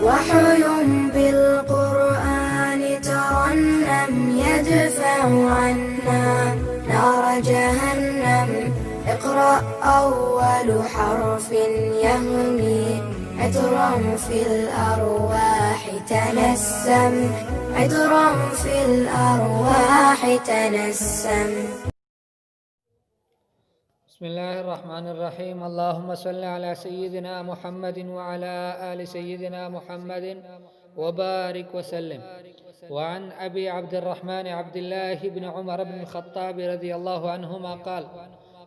وحي بالقرآن ترنم يدفع عنا نار جهنم. اقرأ أول حرف يهمي عطرا في الأرواح تنسم، عطرا في الأرواح تنسم. بسم الله الرحمن الرحيم. اللهم صل على سيدنا محمد وعلى آل سيدنا محمد وبارك وسلم. وعن أبي عبد الرحمن عبد الله بن عمر بن الخطاب رضي الله عنهما قال: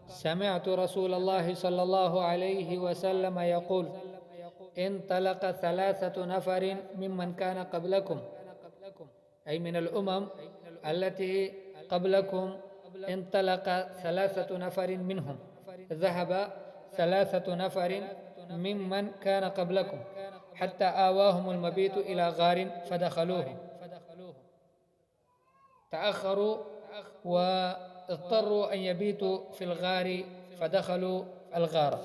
سمعت رسول الله صلى الله عليه وسلم يقول: انطلق 3 نفر ممن كان قبلكم، أي من الأمم التي قبلكم، انطلق 3 نفر منهم، ذهب 3 نفر ممن كان قبلكم حتى آواهم المبيت إلى غار فدخلوه. تأخروا واضطروا أن يبيتوا في الغار، فدخلوا الغار،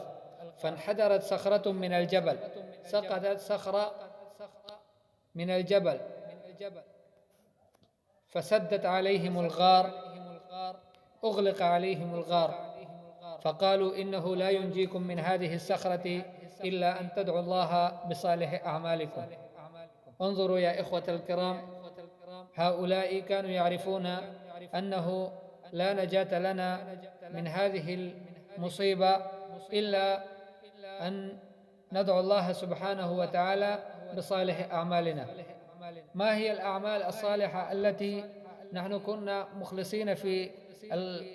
فانحدرت صخرة من الجبل، سقطت صخرة من الجبل فسدت عليهم الغار، أغلق عليهم الغار، فقالوا: إنه لا ينجيكم من هذه الصخرة إلا أن تدعوا الله بصالح أعمالكم. انظروا يا إخوة الكرام، هؤلاء كانوا يعرفون أنه لا نجاة لنا من هذه المصيبة إلا أن ندعو الله سبحانه وتعالى بصالح أعمالنا. ما هي الأعمال الصالحة التي نحن كنا مخلصين في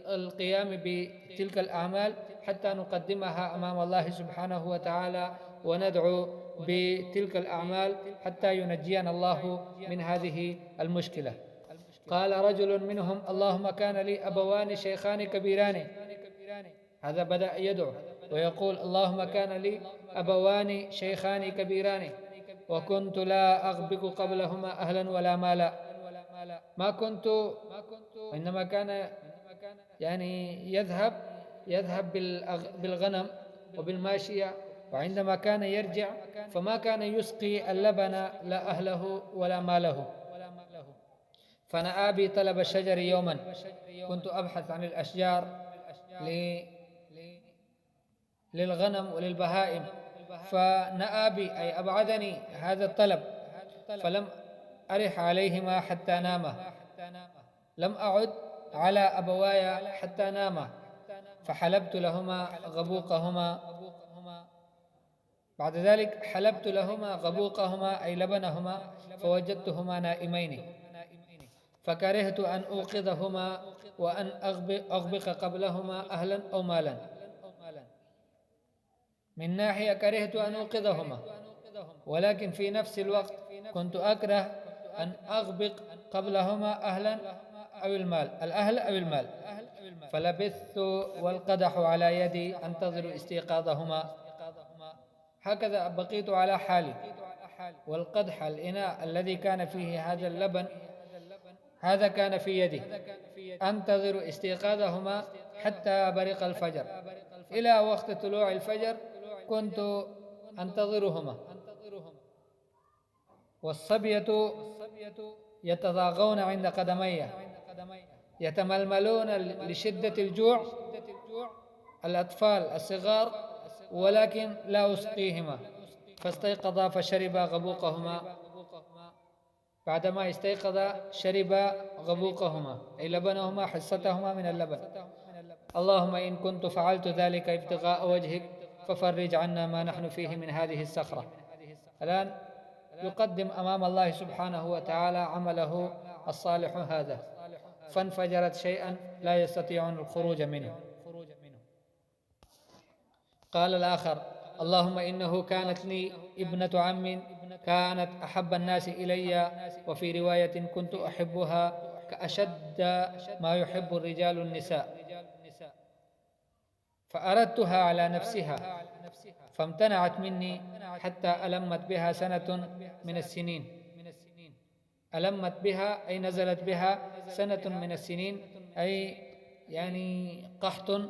القيام بتلك الأعمال حتى نقدمها أمام الله سبحانه وتعالى وندعو بتلك الأعمال حتى ينجينا الله من هذه المشكلة؟ قال رجل منهم: اللهم كان لي أبوان شيخان كبيران. هذا بدأ يدعو ويقول: اللهم كان لي أبوان شيخان كبيران وكنت لا أغبق قبلهما أهلا ولا مالا. ما كنت، إنما كان يعني يذهب بالغنم وبالماشية، وعندما كان يرجع فما كان يسقي اللبن لا أهله ولا ماله. فأنا أبي طلب الشجر يوما، كنت أبحث عن الأشجار للغنم وللبهائم، فنأبي أي أبعدني هذا الطلب، فلم أرح عليهما حتى ناما، لم أعد على أبواي حتى ناما، فحلبت لهما غبوقهما. بعد ذلك حلبت لهما غبوقهما أي لبنهما، فوجدتهما نائمين، فكرهت أن أوقظهما وأن أغبق قبلهما أهلا أو مالا. من ناحية كرهت أن أوقظهما، ولكن في نفس الوقت كنت أكره أن أغبق قبلهما أهلا أو المال، الأهل أو المال. فلبثت والقدح على يدي أنتظر استيقاظهما، هكذا بقيت على حالي، والقدح الإناء الذي كان فيه هذا اللبن هذا كان في يدي، أنتظر استيقاظهما حتى برق الفجر. إلى وقت طلوع الفجر كنت أنتظرهما، والصبية يتضاغون عند قدمي، يتململون لشدة الجوع، الأطفال الصغار، ولكن لا أسقيهما. فاستيقظا فشربا غبوقهما. بعدما استيقظ شربا غبوقهما أي لبنهما، حصتهما من اللبن. اللهم إن كنت فعلت ذلك ابتغاء وجهك ففرج عنا ما نحن فيه من هذه الصخرة. الآن يقدم أمام الله سبحانه وتعالى عمله الصالح هذا، فانفجرت شيئا لا يستطيعون الخروج منه. قال الآخر: اللهم إنه كانت لي ابنة عم كانت أحب الناس إلي، وفي رواية كنت أحبها كأشد ما يحب الرجال النساء، فأردتها على نفسها فامتنعت مني حتى ألمت بها سنة من السنين. ألمت بها أي نزلت بها سنة من السنين، أي يعني قحط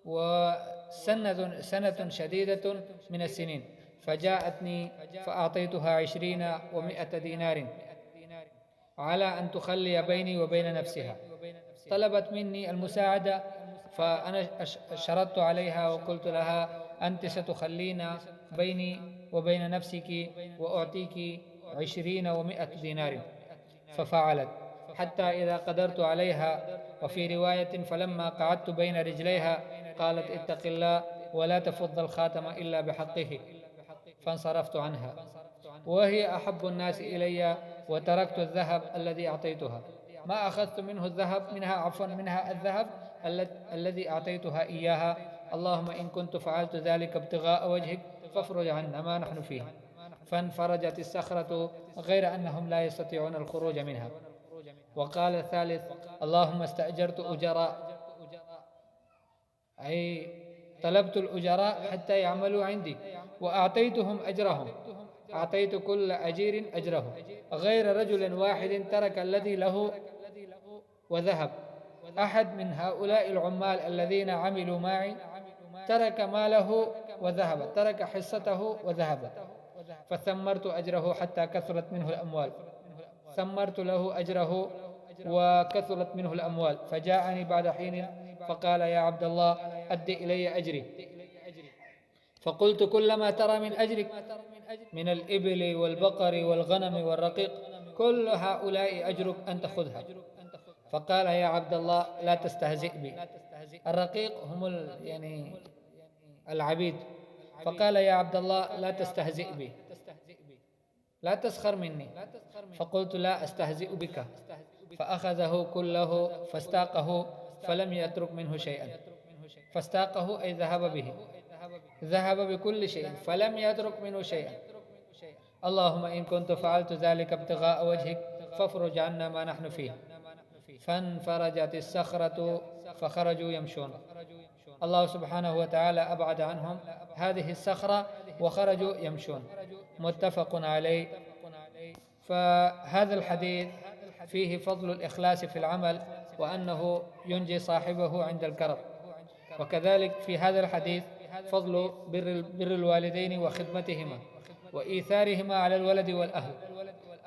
وسنة شديدة من السنين. فجاءتني فأعطيتها 20 و100 دينار على أن تخلي بيني وبين نفسها. طلبت مني المساعدة، فأنا شرطت عليها وقلت لها: أنت ستخلين بيني وبين نفسك وأعطيك 20 و100 دينار. ففعلت حتى إذا قدرت عليها. وفي رواية: فلما قعدت بين رجليها قالت: اتق الله ولا تفض الخاتم إلا بحقه. فانصرفت عنها وهي أحب الناس إلي، وتركت الذهب الذي أعطيتها. ما أخذت منها الذهب الذي أعطيتها إياها. اللهم إن كنت فعلت ذلك ابتغاء وجهك فافرج عنا ما نحن فيه. فانفرجت الصخرة غير أنهم لا يستطيعون الخروج منها. وقال الثالث: اللهم استأجرت أجراء، أي طلبت الأجراء حتى يعملوا عندي وأعطيتهم أجرهم. أعطيت كل أجير أجره غير رجل واحد ترك الذي له وذهب. أحد من هؤلاء العمال الذين عملوا معي ترك ماله وذهب، ترك حصته وذهب. فثمرت أجره حتى كثرت منه الأموال. ثمرت له أجره وكثرت منه الأموال. فجاءني بعد حين فقال: يا عبد الله أد إلي أجري. فقلت: كل ما ترى من أجرك من الإبل والبقر والغنم والرقيق كل هؤلاء أجرك أن تأخذها. فقال: يا عبد الله لا تستهزئ بي. الرقيق هم يعني العبيد. فقال: يا عبد الله لا تستهزئ بي، لا تسخر مني. فقلت: لا أستهزئ بك. فأخذه كله فاستاقه فلم يترك منه شيئا. فاستاقه أي ذهب به، ذهب بكل شيء فلم يترك منه شيئا. اللهم إن كنت فعلت ذلك ابتغاء وجهك فافرج عنا ما نحن فيه. فانفرجت الصخرة فخرجوا يمشون. الله سبحانه وتعالى أبعد عنهم هذه الصخرة وخرجوا يمشون. متفق عليه. فهذا الحديث فيه فضل الإخلاص في العمل وأنه ينجي صاحبه عند الكرب. وكذلك في هذا الحديث فضل بر الوالدين وخدمتهما وإيثارهما على الولد والأهل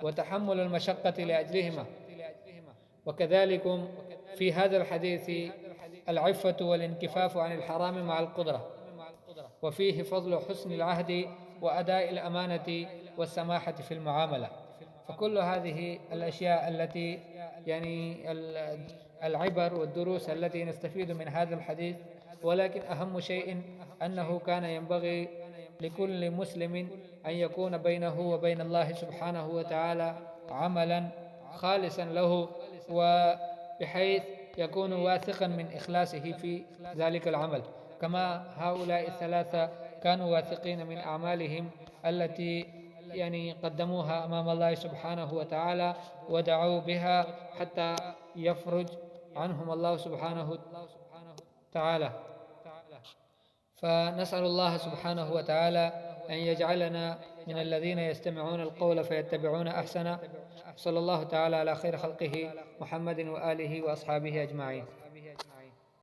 وتحمل المشقة لأجلهما. وكذلك في هذا الحديث العفة والانكفاف عن الحرام مع القدرة. وفيه فضل حسن العهد وأداء الأمانة والسماحة في المعاملة. فكل هذه الأشياء التي يعني العبر والدروس التي نستفيد من هذا الحديث. ولكن أهم شيء أنه كان ينبغي لكل مسلم أن يكون بينه وبين الله سبحانه وتعالى عملا خالصا له، وبحيث يكون واثقا من إخلاصه في ذلك العمل، كما هؤلاء الثلاثة كانوا واثقين من أعمالهم التي يعني قدموها أمام الله سبحانه وتعالى ودعوا بها حتى يفرج عنهم الله سبحانه وتعالى. فنسأل الله سبحانه وتعالى أن يجعلنا من الذين يستمعون القول فيتبعون أحسنه. صلى الله تعالى على خير خلقه محمد وآله وأصحابه أجمعين.